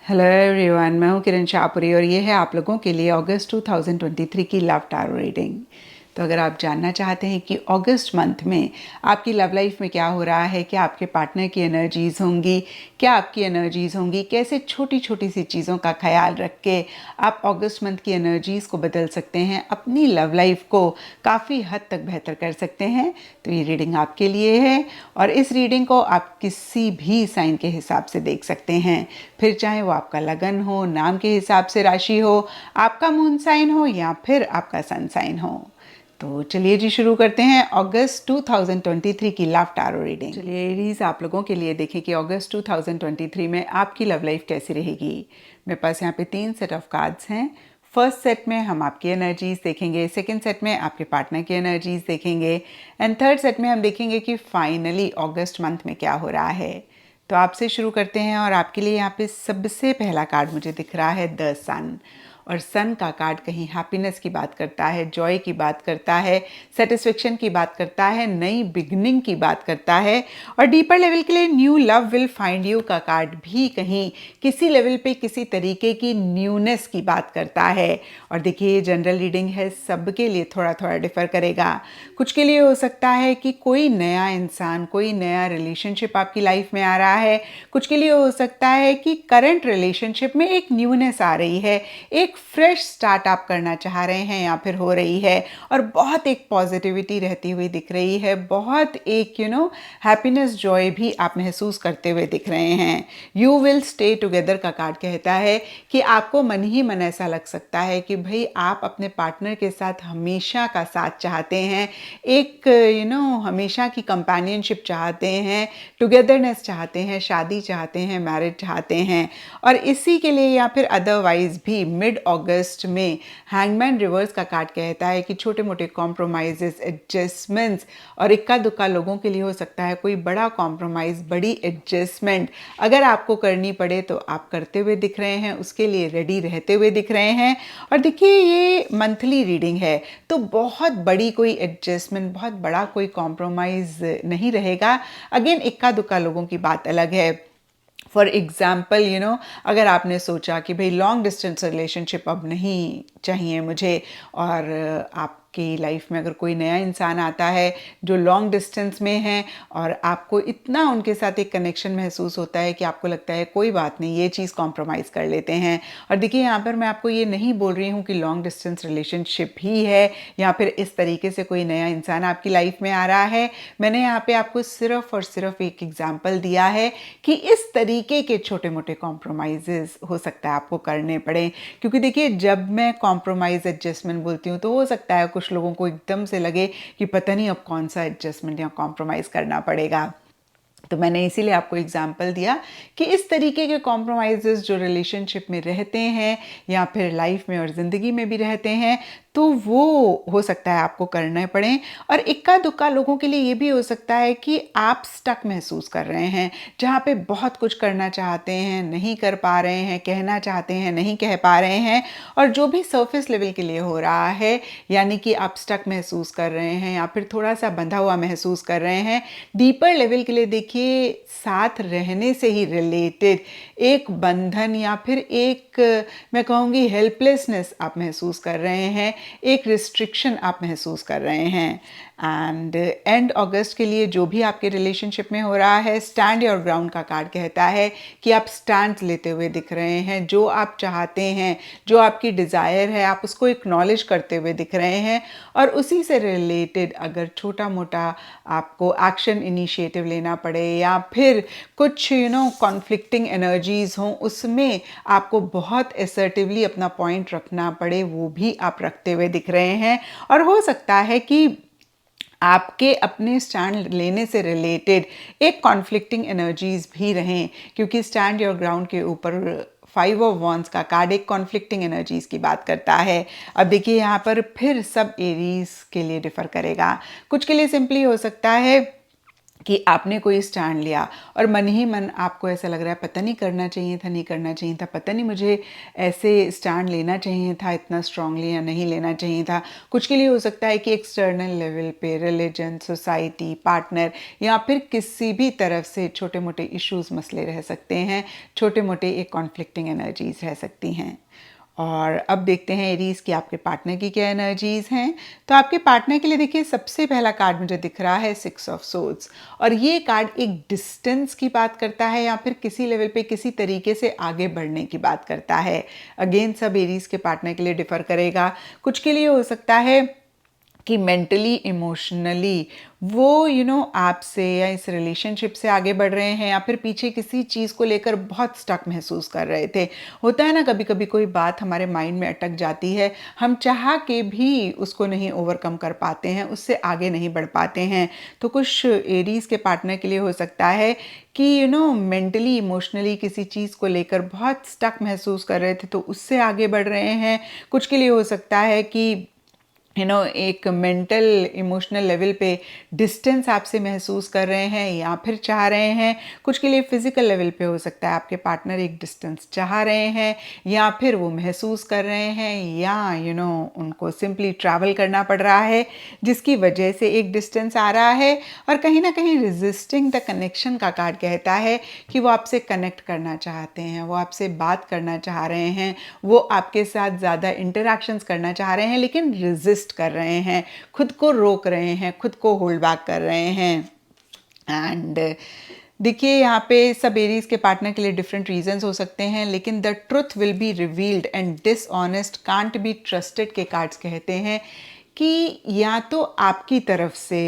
Hello everyone, मैं हूँ किरण शाहपुरी और ये है आप लोगों के लिए अगस्त 2023 की लव टैरो रीडिंग। तो अगर आप जानना चाहते हैं कि अगस्त मंथ में आपकी लव लाइफ में क्या हो रहा है, क्या आपके पार्टनर की एनर्जीज़ होंगी, क्या आपकी एनर्जीज़ होंगी, कैसे छोटी छोटी सी चीज़ों का ख्याल रख के आप अगस्त मंथ की एनर्जीज़ को बदल सकते हैं, अपनी लव लाइफ को काफ़ी हद तक बेहतर कर सकते हैं, तो ये रीडिंग आपके लिए है। और इस रीडिंग को आप किसी भी साइन के हिसाब से देख सकते हैं, फिर चाहे वो आपका लगन हो, नाम के हिसाब से राशि हो, आपका मून साइन हो या फिर आपका सन साइन हो। तो चलिए जी शुरू करते हैं अगस्त 2023 की लव टैरो रीडिंग। चलिए एरीज, आप लोगों के लिए देखें कि अगस्त 2023 में आपकी लव लाइफ कैसी रहेगी। मेरे पास यहाँ पे 3 सेट ऑफ कार्ड्स हैं। फर्स्ट सेट में हम आपकी एनर्जीज देखेंगे, सेकंड सेट में आपके पार्टनर की एनर्जीज देखेंगे एंड थर्ड सेट में हम देखेंगे कि फाइनली अगस्त मंथ में क्या हो रहा है। तो आपसे शुरू करते हैं और आपके लिए यहाँ पे सबसे पहला कार्ड मुझे दिख रहा है द सन। और सन का कार्ड कहीं हैप्पीनेस की बात करता है, जॉय की बात करता है, सेटिस्फेक्शन की बात करता है, नई बिगनिंग की बात करता है। और डीपर लेवल के लिए new love will find you का कार्ड भी कहीं किसी लेवल पे किसी तरीके की न्यूनेस की बात करता है। और देखिए ये जनरल रीडिंग है, सबके लिए थोड़ा थोड़ा डिफर करेगा। कुछ के लिए हो सकता है कि कोई नया इंसान, कोई नया रिलेशनशिप आपकी लाइफ में आ रहा है। कुछ के लिए हो सकता है कि करंट रिलेशनशिप में एक न्यूनेस आ रही है, एक फ्रेश स्टार्ट आप करना चाह रहे हैं या फिर हो रही है। और बहुत एक पॉजिटिविटी रहती हुई दिख रही है, बहुत एक हैप्पीनेस, जॉय भी आप महसूस करते हुए दिख रहे हैं। यू विल स्टे टुगेदर का कार्ड कहता है कि आपको मन ही मन ऐसा लग सकता है कि भाई आप अपने पार्टनर के साथ हमेशा का साथ चाहते हैं, एक हमेशा की कंपेनियनशिप चाहते हैं, टुगेदरनेस चाहते हैं, शादी चाहते हैं, मैरिज चाहते हैं। और इसी के लिए या फिर अदरवाइज भी मिड अगस्त में हैंगमैन रिवर्स का कार्ड कहता है कि छोटे मोटे कॉम्प्रोमाइजेस, एडजस्टमेंट्स, और इक्का दुक्का लोगों के लिए हो सकता है कोई बड़ा कॉम्प्रोमाइज़, बड़ी एडजस्टमेंट अगर आपको करनी पड़े तो आप करते हुए दिख रहे हैं, उसके लिए रेडी रहते हुए दिख रहे हैं। और देखिए ये मंथली रीडिंग है तो बहुत बड़ी कोई एडजस्टमेंट, बहुत बड़ा कोई कॉम्प्रोमाइज़ नहीं रहेगा। अगेन इक्का दुक्का लोगों की बात अलग है। फॉर एग्ज़ाम्पल अगर आपने सोचा कि भाई लॉन्ग डिस्टेंस रिलेशनशिप अब नहीं चाहिए मुझे, और आपकी लाइफ में अगर कोई नया इंसान आता है जो लॉन्ग डिस्टेंस में है और आपको इतना उनके साथ एक कनेक्शन महसूस होता है कि आपको लगता है कोई बात नहीं, ये चीज़ कॉम्प्रोमाइज़ कर लेते हैं। और देखिए यहाँ पर मैं आपको ये नहीं बोल रही हूँ कि लॉन्ग डिस्टेंस रिलेशनशिप ही है या फिर इस तरीके से कोई नया इंसान आपकी लाइफ में आ रहा है। मैंने यहाँ पे आपको सिर्फ और सिर्फ एक एग्जाम्पल दिया है कि इस तरीके के छोटे मोटे कॉम्प्रोमाइज़ेस हो सकता है आपको करने पड़े। क्योंकि देखिए जब मैं कॉम्प्रोमाइज़, एडजस्टमेंट बोलती हूँ तो हो सकता है कुछ लोगों को एकदम से लगे कि पता नहीं अब कौन सा एडजस्टमेंट या कॉम्प्रोमाइज़ करना पड़ेगा। तो मैंने इसीलिए आपको एग्जाम्पल दिया कि इस तरीके के कॉम्प्रोमाइज़ेस जो रिलेशनशिप में रहते हैं या फिर लाइफ में और ज़िंदगी में भी रहते हैं, तो वो हो सकता है आपको करने पड़े। और इक्का दुक्का लोगों के लिए ये भी हो सकता है कि आप स्टक महसूस कर रहे हैं, जहाँ पे बहुत कुछ करना चाहते हैं, नहीं कर पा रहे हैं, कहना चाहते हैं, नहीं कह पा रहे हैं। और जो भी सरफेस लेवल के लिए हो रहा है, यानी कि आप स्टक महसूस कर रहे हैं या फिर थोड़ा सा बंधा हुआ महसूस कर रहे हैं, डीपर लेवल के लिए देखिए साथ रहने से ही रिलेटेड एक बंधन या फिर एक मैं कहूँगी हेल्पलेसनेस आप महसूस कर रहे हैं, एक रिस्ट्रिक्शन आप महसूस कर रहे हैं। एंड एंड अगस्त के लिए जो भी आपके रिलेशनशिप में हो रहा है, स्टैंड योर ग्राउंड का कार्ड कहता है कि आप स्टैंड लेते हुए दिख रहे हैं, जो आप चाहते हैं, जो आपकी डिज़ायर है, आप उसको एक्नॉलेज करते हुए दिख रहे हैं। और उसी से रिलेटेड अगर छोटा मोटा आपको एक्शन इनिशिएटिव लेना पड़े या फिर कुछ कॉन्फ्लिक्टिंग एनर्जीज हों, उसमें आपको बहुत असर्टिवली अपना पॉइंट रखना पड़े, वो भी आप रखते हुए दिख रहे हैं। और हो सकता है कि आपके अपने स्टैंड लेने से रिलेटेड एक कॉन्फ्लिक्टिंग एनर्जीज भी रहें, क्योंकि स्टैंड योर ग्राउंड के ऊपर 5 ऑफ वॉन्ड्स का कार्ड एक कॉन्फ्लिक्टिंग एनर्जीज की बात करता है। अब देखिए यहाँ पर फिर सब एरीज के लिए डिफर करेगा। कुछ के लिए सिंपली हो सकता है कि आपने कोई स्टैंड लिया और मन ही मन आपको ऐसा लग रहा है पता नहीं करना चाहिए था, नहीं करना चाहिए था, पता नहीं मुझे ऐसे स्टैंड लेना चाहिए था इतना स्ट्रांगली या नहीं लेना चाहिए था। कुछ के लिए हो सकता है कि एक्सटर्नल लेवल पे रिलीजन, सोसाइटी, पार्टनर या फिर किसी भी तरफ से छोटे मोटे इश्यूज मसले रह सकते हैं, छोटे मोटे एक कॉन्फ्लिक्टिंग एनर्जीज रह सकती हैं। और अब देखते हैं एरीज की आपके पार्टनर की क्या एनर्जीज हैं। तो आपके पार्टनर के लिए देखिए सबसे पहला कार्ड मुझे दिख रहा है 6 ऑफ सोर्ड्स, और ये कार्ड एक डिस्टेंस की बात करता है या फिर किसी लेवल पे किसी तरीके से आगे बढ़ने की बात करता है। अगेन सब एरीज के पार्टनर के लिए डिफर करेगा। कुछ के लिए हो सकता है कि मेंटली इमोशनली वो आपसे या इस रिलेशनशिप से आगे बढ़ रहे हैं, या फिर पीछे किसी चीज़ को लेकर बहुत स्टक महसूस कर रहे थे। होता है ना कभी कभी कोई बात हमारे माइंड में अटक जाती है, हम चाह के भी उसको नहीं ओवरकम कर पाते हैं, उससे आगे नहीं बढ़ पाते हैं। तो कुछ एरीज के पार्टनर के लिए हो सकता है कि मेंटली इमोशनली किसी चीज़ को लेकर बहुत स्टक महसूस कर रहे थे तो उससे आगे बढ़ रहे हैं। कुछ के लिए हो सकता है कि एक मेंटल इमोशनल लेवल पे डिस्टेंस आपसे महसूस कर रहे हैं या फिर चाह रहे हैं। कुछ के लिए फिजिकल लेवल पे हो सकता है आपके पार्टनर एक डिस्टेंस चाह रहे हैं या फिर वो महसूस कर रहे हैं, या उनको सिंपली ट्रैवल करना पड़ रहा है जिसकी वजह से एक डिस्टेंस आ रहा है। और कहीं ना कहीं रेजिस्टिंग द कनेक्शन का कार्ड कहता है कि वो आपसे कनेक्ट करना चाहते हैं, वो आपसे बात करना चाह रहे हैं, वो आपके साथ ज़्यादा इंटरेक्शंस करना चाह रहे हैं, लेकिन रेजिस्ट कर रहे हैं, खुद को रोक रहे हैं, खुद को होल्ड बैक कर रहे हैं। एंड देखिए यहाँ पे सब एरीज के पार्टनर के लिए डिफरेंट रीजंस हो सकते हैं, लेकिन the truth will be revealed and dishonest can't be trusted के कार्ड्स कहते हैं कि या तो आपकी तरफ से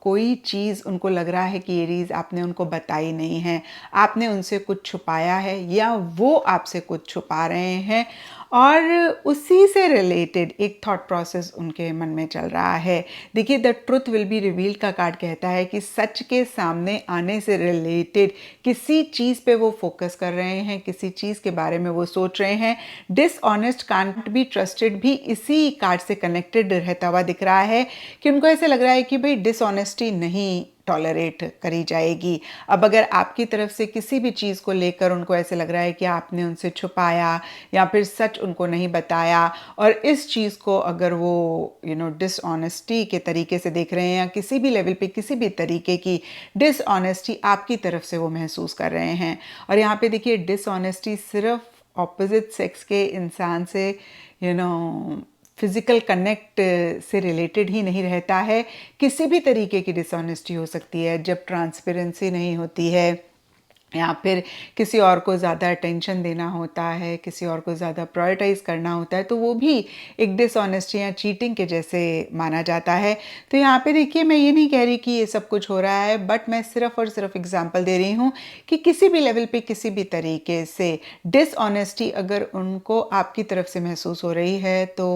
कोई चीज़ उनको लग रहा है कि एरीज आपने उनको बताई नहीं है, आपने उनसे कुछ छुपाया है, या वो आपसे कुछ छुपा रहे हैं और उसी से रिलेटेड एक थॉट प्रोसेस उनके मन में चल रहा है। देखिए the truth will be revealed का कार्ड कहता है कि सच के सामने आने से रिलेटेड किसी चीज़ पे वो फोकस कर रहे हैं, किसी चीज़ के बारे में वो सोच रहे हैं। डिसऑनेस्ट कांट बी ट्रस्टेड भी इसी कार्ड से कनेक्टेड रहता हुआ दिख रहा है कि उनको ऐसे लग रहा है कि भाई डिसऑनेस्टी नहीं टॉलरेट करी जाएगी। अब अगर आपकी तरफ से किसी भी चीज़ को लेकर उनको ऐसे लग रहा है कि आपने उनसे छुपाया या फिर सच उनको नहीं बताया, और इस चीज़ को अगर वो डिसऑनेस्टी के तरीके से देख रहे हैं या किसी भी लेवल पे किसी भी तरीके की डिसऑनेस्टी आपकी तरफ से वो महसूस कर रहे हैं। और यहाँ पे देखिए डिसऑनेस्टी सिर्फ ऑपोजिट सेक्स के इंसान से फिजिकल कनेक्ट से रिलेटेड ही नहीं रहता है, किसी भी तरीके की डिसऑनेस्टी हो सकती है जब ट्रांसपेरेंसी नहीं होती है, या फिर किसी और को ज़्यादा अटेंशन देना होता है, किसी और को ज़्यादा प्रायोरिटाइज करना होता है, तो वो भी एक डिसऑनेस्टी या चीटिंग के जैसे माना जाता है। तो यहाँ पे देखिए मैं ये नहीं कह रही कि ये सब कुछ हो रहा है, बट मैं सिर्फ और सिर्फ एग्जांपल दे रही हूँ कि किसी भी लेवल पे किसी भी तरीके से डिसऑनेस्टी अगर उनको आपकी तरफ से महसूस हो रही है तो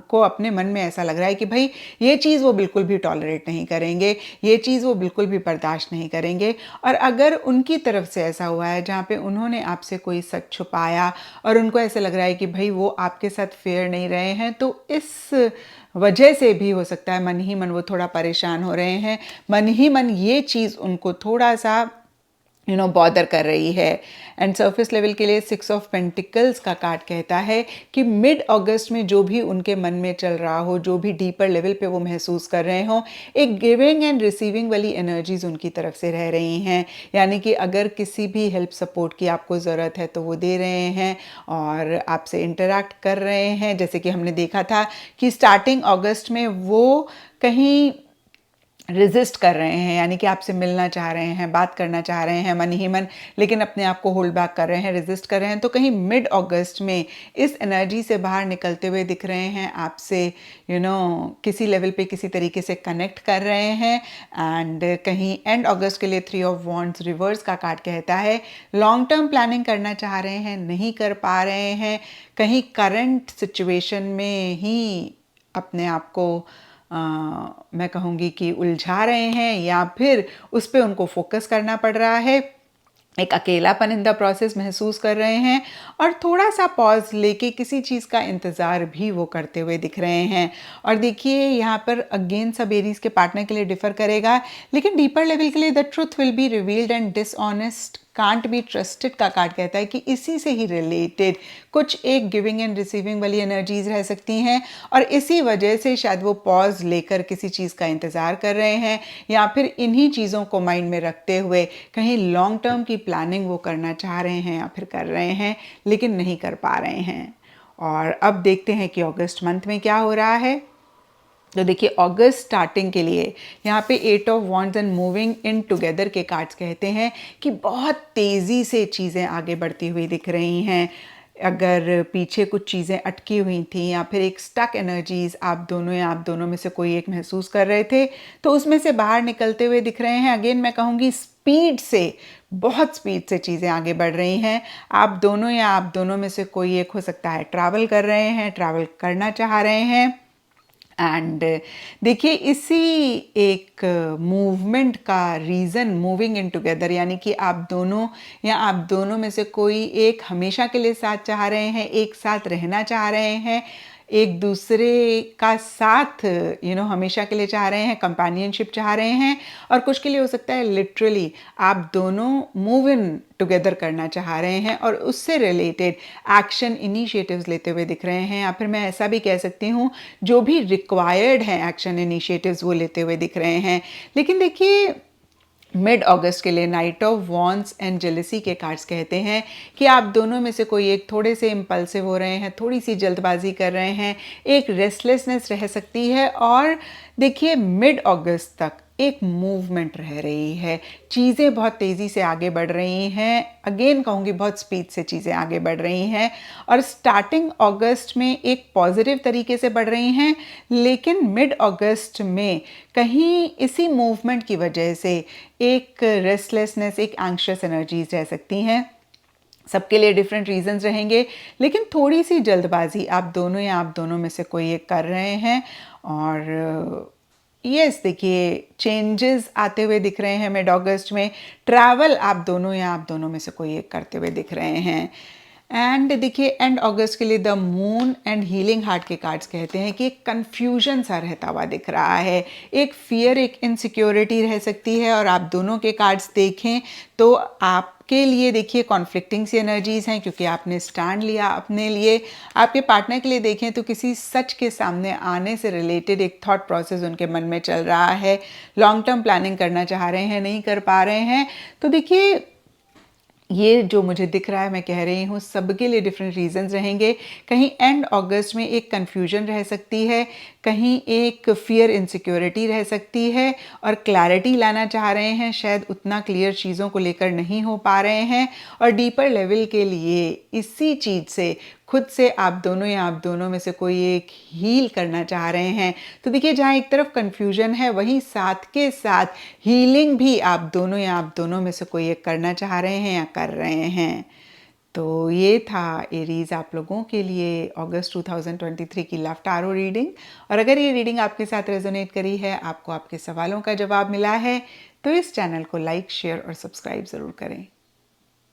को अपने मन में ऐसा लग रहा है कि भाई ये चीज़ वो बिल्कुल भी टॉलरेट नहीं करेंगे, ये चीज़ वो बिल्कुल भी बर्दाश्त नहीं करेंगे। और अगर उनकी तरफ से ऐसा हुआ है जहाँ पे उन्होंने आपसे कोई सच छुपाया और उनको ऐसे लग रहा है कि भाई वो आपके साथ फेयर नहीं रहे हैं, तो इस वजह से भी हो सकता है मन ही मन वो थोड़ा परेशान हो रहे हैं, मन ही मन ये चीज़ उनको थोड़ा सा बॉदर कर रही है। एंड सरफेस लेवल के लिए 6 ऑफ पेंटिकल्स का कार्ड कहता है कि मिड अगस्त में जो भी उनके मन में चल रहा हो, जो भी डीपर लेवल पे वो महसूस कर रहे हो, एक गिविंग एंड रिसीविंग वाली एनर्जीज उनकी तरफ से रह रही हैं। यानी कि अगर किसी भी हेल्प सपोर्ट की आपको ज़रूरत है तो वो दे रहे हैं और आपसे इंटरेक्ट कर रहे हैं। जैसे कि हमने देखा था कि स्टार्टिंग अगस्त में वो कहीं रेजिस्ट कर रहे हैं, यानी कि आपसे मिलना चाह रहे हैं, बात करना चाह रहे हैं मन ही मन, लेकिन अपने आप को होल्ड बैक कर रहे हैं, रेजिस्ट कर रहे हैं। तो कहीं मिड अगस्त में इस एनर्जी से बाहर निकलते हुए दिख रहे हैं, आपसे किसी लेवल पे किसी तरीके से कनेक्ट कर रहे हैं। एंड कहीं एंड अगस्त के लिए 3 ऑफ वॉन्ड्स रिवर्स का कार्ड कहता है लॉन्ग टर्म प्लानिंग करना चाह रहे हैं, नहीं कर पा रहे हैं, कहीं करंट सिचुएशन में ही अपने आप को मैं कहूँगी कि उलझा रहे हैं, या फिर उस पर उनको फोकस करना पड़ रहा है। एक अकेलापन इन द प्रोसेस महसूस कर रहे हैं और थोड़ा सा पॉज लेके किसी चीज़ का इंतज़ार भी वो करते हुए दिख रहे हैं। और देखिए यहाँ पर अगेन सब एरीज के पार्टनर के लिए डिफ़र करेगा, लेकिन डीपर लेवल के लिए the truth will be revealed and dishonest can't be trusted का कार्ड कहता है कि इसी से ही रिलेटेड कुछ एक गिविंग एंड रिसीविंग वाली एनर्जीज रह सकती हैं और इसी वजह से शायद वो पॉज लेकर किसी चीज़ का इंतज़ार कर रहे हैं या फिर इन्हीं चीज़ों को माइंड में रखते हुए कहीं लॉन्ग टर्म की प्लानिंग वो करना चाह रहे हैं या फिर कर रहे हैं लेकिन नहीं कर पा रहे हैं। और अब देखते हैं कि अगस्त मंथ में क्या हो रहा है। तो देखिए अगस्त स्टार्टिंग के लिए यहाँ पे 8 of wands and moving in together के कार्ड्स कहते हैं कि बहुत तेज़ी से चीज़ें आगे बढ़ती हुई दिख रही हैं। अगर पीछे कुछ चीज़ें अटकी हुई थी या फिर एक स्टक एनर्जीज आप दोनों या आप दोनों में से कोई एक महसूस कर रहे थे तो उसमें से बाहर निकलते हुए दिख रहे हैं। अगेन मैं कहूँगी स्पीड से, बहुत स्पीड से चीज़ें आगे बढ़ रही हैं। आप दोनों या आप दोनों में से कोई एक हो सकता है ट्रैवल कर रहे हैं, ट्रैवल करना चाह रहे हैं। एंड देखिए इसी एक मूवमेंट का रीज़न मूविंग इन टुगेदर यानी कि आप दोनों या आप दोनों में से कोई एक हमेशा के लिए साथ चाह रहे हैं, एक साथ रहना चाह रहे हैं, एक दूसरे का साथ हमेशा के लिए चाह रहे हैं, कंपेनियनशिप चाह रहे हैं। और कुछ के लिए हो सकता है लिटरली आप दोनों मूव इन टुगेदर करना चाह रहे हैं और उससे रिलेटेड एक्शन इनिशिएटिव्स लेते हुए दिख रहे हैं। या फिर मैं ऐसा भी कह सकती हूँ जो भी रिक्वायर्ड है एक्शन इनिशिएटिव्स वो लेते हुए दिख रहे हैं। लेकिन देखिए मिड अगस्त के लिए night of wands and jealousy के कार्ड्स कहते हैं कि आप दोनों में से कोई एक थोड़े से इम्पल्सिव हो रहे हैं, थोड़ी सी जल्दबाजी कर रहे हैं, एक रेस्टलेसनेस रह सकती है। और देखिए मिड अगस्त तक एक मूवमेंट रह रही है, चीज़ें बहुत तेज़ी से आगे बढ़ रही हैं। अगेन कहूँगी बहुत स्पीड से चीज़ें आगे बढ़ रही हैं और स्टार्टिंग अगस्त में एक पॉजिटिव तरीके से बढ़ रही हैं, लेकिन मिड अगस्त में कहीं इसी मूवमेंट की वजह से एक रेस्टलेसनेस, एक एंग्शियस एनर्जीज रह सकती हैं। सबके लिए डिफरेंट रीजंस रहेंगे, लेकिन थोड़ी सी जल्दबाजी आप दोनों या आप दोनों में से कोई एक कर रहे हैं। और यस देखिए चेंजेस आते हुए दिख रहे हैं मिड अगस्त में। ट्रैवल आप दोनों या आप दोनों में से कोई एक करते हुए दिख रहे हैं। एंड देखिए एंड अगस्त के लिए the moon and healing heart के कार्ड्स कहते हैं कि एक कन्फ्यूजन सा रहता हुआ दिख रहा है, एक फियर, एक इनसिक्योरिटी रह सकती है। और आप दोनों के कार्ड्स देखें तो आपके लिए देखिए कॉन्फ्लिक्टिंग सी एनर्जीज हैं क्योंकि आपने स्टैंड लिया अपने लिए। आपके पार्टनर के लिए देखें तो किसी सच के सामने आने से रिलेटेड एक थॉट प्रोसेस उनके मन में चल रहा है, लॉन्ग टर्म प्लानिंग करना चाह रहे हैं, नहीं कर पा रहे हैं। तो देखिए ये जो मुझे दिख रहा है मैं कह रही हूँ सबके लिए डिफरेंट रीजंस रहेंगे। कहीं एंड अगस्त में एक कन्फ्यूजन रह सकती है, कहीं एक फियर इनसिक्योरिटी रह सकती है और क्लैरिटी लाना चाह रहे हैं, शायद उतना क्लियर चीज़ों को लेकर नहीं हो पा रहे हैं। और डीपर लेवल के लिए इसी चीज़ से खुद से आप दोनों या आप दोनों में से कोई एक हील करना चाह रहे हैं। तो देखिए जहाँ एक तरफ कन्फ्यूजन है वहीं साथ के साथ हीलिंग भी आप दोनों या आप दोनों में से कोई एक करना चाह रहे हैं या कर रहे हैं। तो ये था एरीज आप लोगों के लिए अगस्त 2023 की लव टारो रीडिंग। और अगर ये रीडिंग आपके साथ रेजोनेट करी है, आपको आपके सवालों का जवाब मिला है, तो इस चैनल को लाइक, शेयर और सब्सक्राइब ज़रूर करें।